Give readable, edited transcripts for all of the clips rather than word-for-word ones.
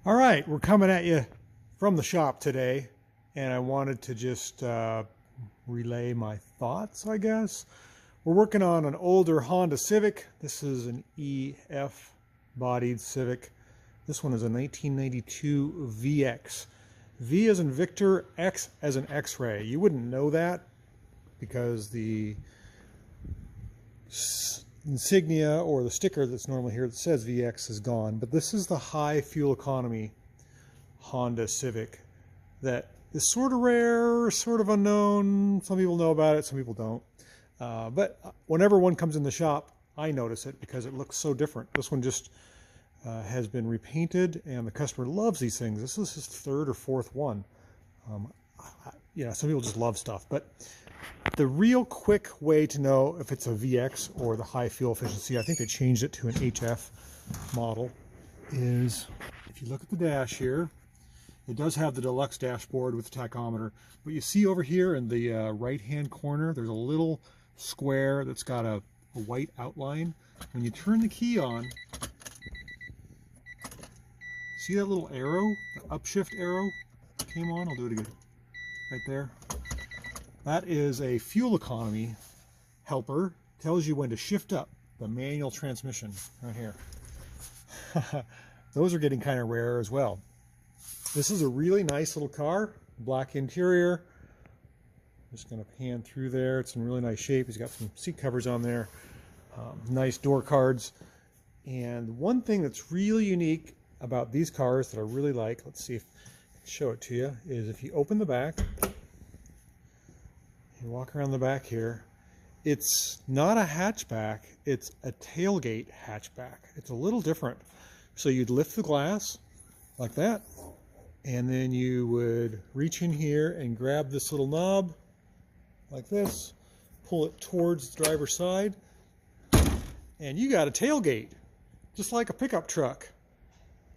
All right, we're coming at you from the shop today, and I wanted to just relay my thoughts, I guess. We're working on an older Honda Civic. This is an EF bodied Civic. This one is a 1992 VX. V as in Victor, X as in X-ray. You wouldn't know that because the insignia or the sticker that's normally here that says VX is gone, but this is the high fuel economy Honda Civic that is sort of rare, sort of unknown. Some people know about it, some people don't. But whenever one comes in the shop, I notice it because it looks so different. This one just has been repainted, and the customer loves these things. This is his third or fourth one. Some people just love stuff, but the real quick way to know if it's a VX or the high fuel efficiency, I think they changed it to an HF model, is if you look at the dash here, it does have the deluxe dashboard with the tachometer, but you see over here in the right-hand corner, there's a little square that's got a white outline. When you turn the key on, see that little arrow, the upshift arrow came on? I'll do it again, right there. That is a fuel economy helper. Tells you when to shift up the manual transmission right here. Those are getting kind of rare as well. This is a really nice little car, black interior. Just going to pan through there. It's in really nice shape. He's got some seat covers on there, nice door cards. And one thing that's really unique about these cars that I really like, let's see if I can show it to you, is if you open the back, you walk around the back here, it's not a hatchback, it's a tailgate hatchback. It's a little different. So you'd lift the glass like that, and then you would reach in here and grab this little knob like this, pull it towards the driver's side, and you got a tailgate, just like a pickup truck.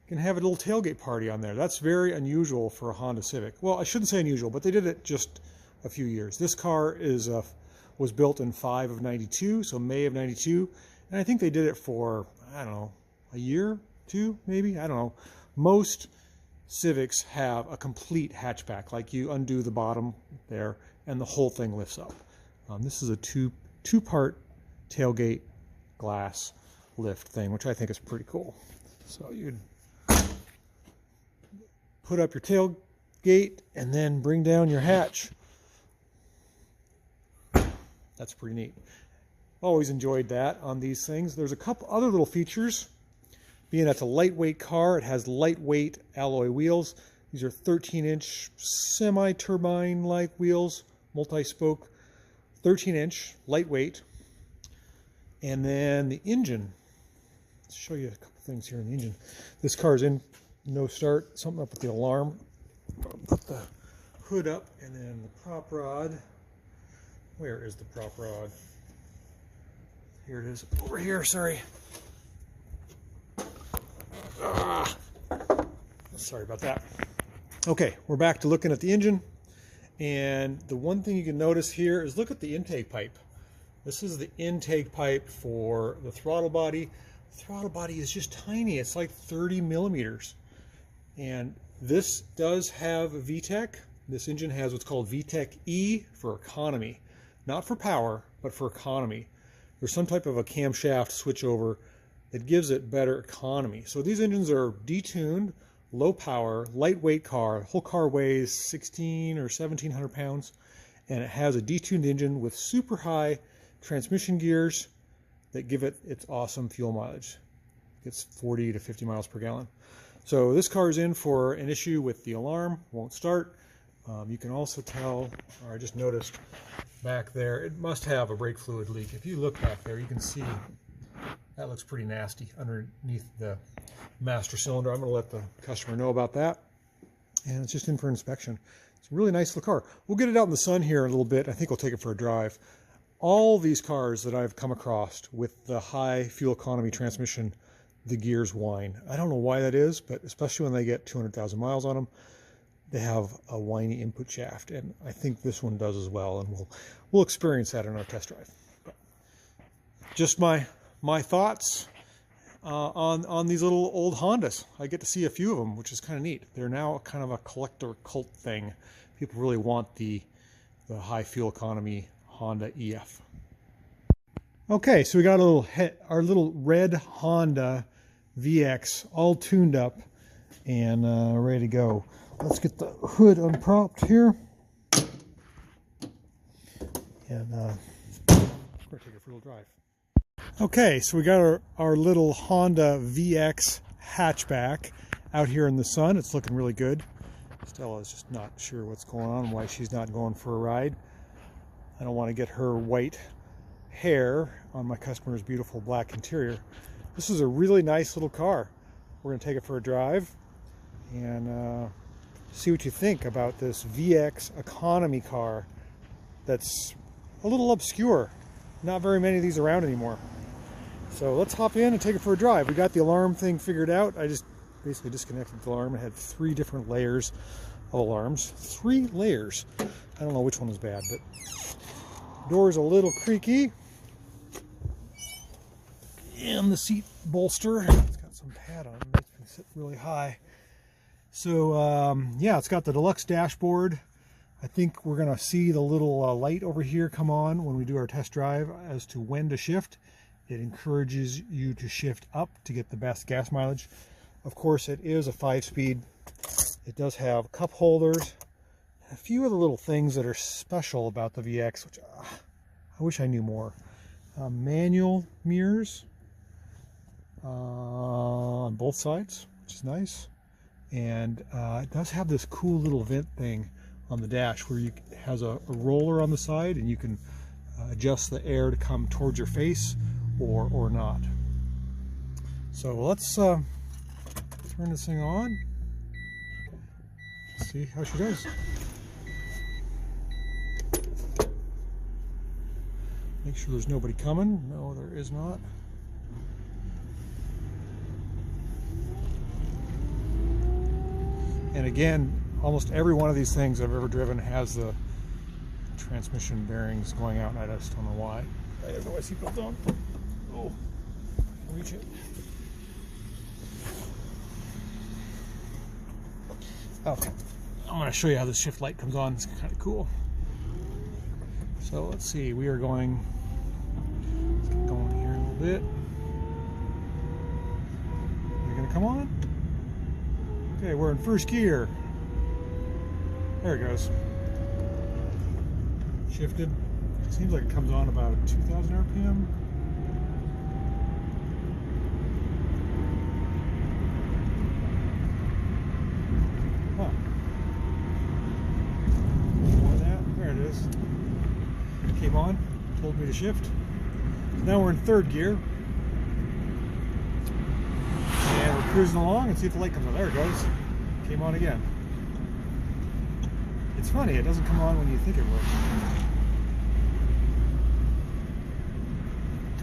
You can have a little tailgate party on there. That's very unusual for a Honda Civic. Well, I shouldn't say unusual, but they did it just a few years. This car was built in 5 of 92, so May of 92, and I think they did it for, I don't know, a year, 2 maybe, I don't know. Most Civics have a complete hatchback, like you undo the bottom there and the whole thing lifts up. This is a two-part tailgate glass lift thing, which I think is pretty cool. So you'd put up your tailgate and then bring down your hatch. That's pretty neat. Always enjoyed that on these things. There's a couple other little features. Being it's a lightweight car, it has lightweight alloy wheels. These are 13-inch semi-turbine-like wheels, multi-spoke, 13-inch, lightweight. And then the engine. Let's show you a couple things here in the engine. This car is in no start, something up with the alarm. Put the hood up, and then the prop rod. Where is the prop rod? Here it is, over here, sorry. Sorry about that. Okay, we're back to looking at the engine. And the one thing you can notice here is look at the intake pipe. This is the intake pipe for the throttle body. The throttle body is just tiny. It's like 30 millimeters. And this does have a VTEC. This engine has what's called VTEC E for economy. Not for power, but for economy. There's some type of a camshaft switchover that gives it better economy. So these engines are detuned, low power, lightweight car. The whole car weighs 16 or 1700 pounds, and it has a detuned engine with super high transmission gears that give it its awesome fuel mileage. It's 40 to 50 miles per gallon. So this car is in for an issue with the alarm, won't start. You can also tell, or I just noticed back there, it must have a brake fluid leak. If you look back there, you can see that looks pretty nasty underneath the master cylinder. I'm going to let the customer know about that. And it's just in for inspection. It's a really nice little car. We'll get it out in the sun here in a little bit. I think we'll take it for a drive. All these cars that I've come across with the high fuel economy transmission, the gears whine. I don't know why that is, but especially when they get 200,000 miles on them, they have a whiny input shaft, and I think this one does as well, and we'll experience that in our test drive. But just my thoughts on these little old Hondas. I get to see a few of them, which is kind of neat. They're now kind of a collector cult thing. People really want the high fuel economy Honda EF. Okay, so we got our little red Honda VX all tuned up and ready to go. Let's get the hood unpropped here. And we're going to take it for a little drive. Okay, so we got our little Honda VX hatchback out here in the sun. It's looking really good. Stella's just not sure what's going on, why she's not going for a ride. I don't want to get her white hair on my customer's beautiful black interior. This is a really nice little car. We're going to take it for a drive and see what you think about this VX economy car that's a little obscure. Not very many of these around anymore. So let's hop in and take it for a drive. We got the alarm thing figured out. I just basically disconnected the alarm. It had 3 different layers of alarms. 3 layers. I don't know which one was bad, but the door's a little creaky. And the seat bolster, it's got some pad on it, makes me sit really high. So yeah, it's got the deluxe dashboard. I think we're gonna see the little light over here come on when we do our test drive as to when to shift. It encourages you to shift up to get the best gas mileage. Of course, it is a 5-speed. It does have cup holders, and a few of the little things that are special about the VX, which I wish I knew more. Manual mirrors on both sides, which is nice. And it does have this cool little vent thing on the dash where it has a roller on the side, and you can adjust the air to come towards your face or not. So let's turn this thing on. Let's see how she does. Make sure there's nobody coming. No, there is not. And again, almost every one of these things I've ever driven has the transmission bearings going out, and I just don't know why. I have no seatbelt on. Oh, reach it. Okay, I'm going to show you how the shift light comes on. It's kind of cool. So let's see, we are going, let's get going here a little bit. You're going to come on? Okay, we're in first gear. There it goes. Shifted. Seems like it comes on about 2,000 RPM. Huh. More of that. There it is. Came on, told me to shift. Now we're in third gear. And we're cruising along and see if the light comes on. There it goes. Came on again. It's funny, it doesn't come on when you think it would.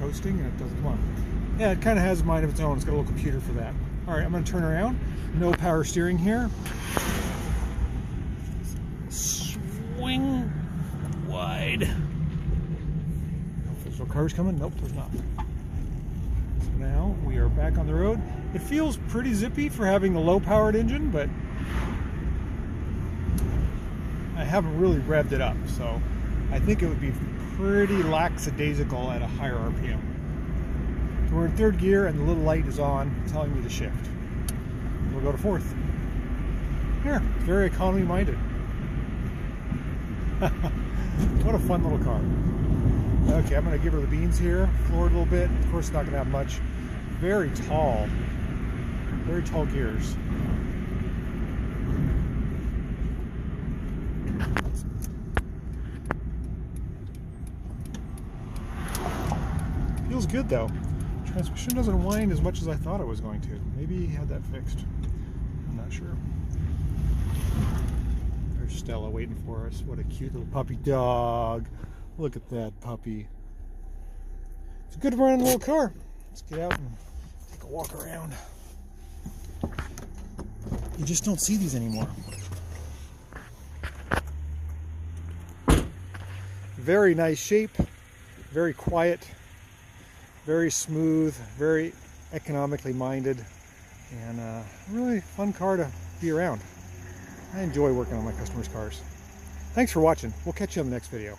Coasting and it doesn't come on. Yeah, it kind of has a mind of its own. It's got a little computer for that. All right, I'm going to turn around. No power steering here. Swing wide. There's no cars coming? Nope, there's not. So now we are back on the road. It feels pretty zippy for having a low-powered engine, but I haven't really revved it up, so I think it would be pretty lackadaisical at a higher RPM. So we're in third gear and the little light is on telling me to shift. We'll go to fourth. Here, very economy minded. What a fun little car. Okay, I'm going to give her the beans here, floor it a little bit. Of course, it's not going to have much. Very tall gears. Feels good though. Transmission doesn't whine as much as I thought it was going to. Maybe he had that fixed. I'm not sure. There's Stella waiting for us. What a cute little puppy dog. Look at that puppy. It's a good running little car. Let's get out and take a walk around. You just don't see these anymore. Very nice shape, very quiet, very smooth, very economically minded, and a really fun car to be around. I enjoy working on my customers' cars. Thanks for watching. We'll catch you on the next video.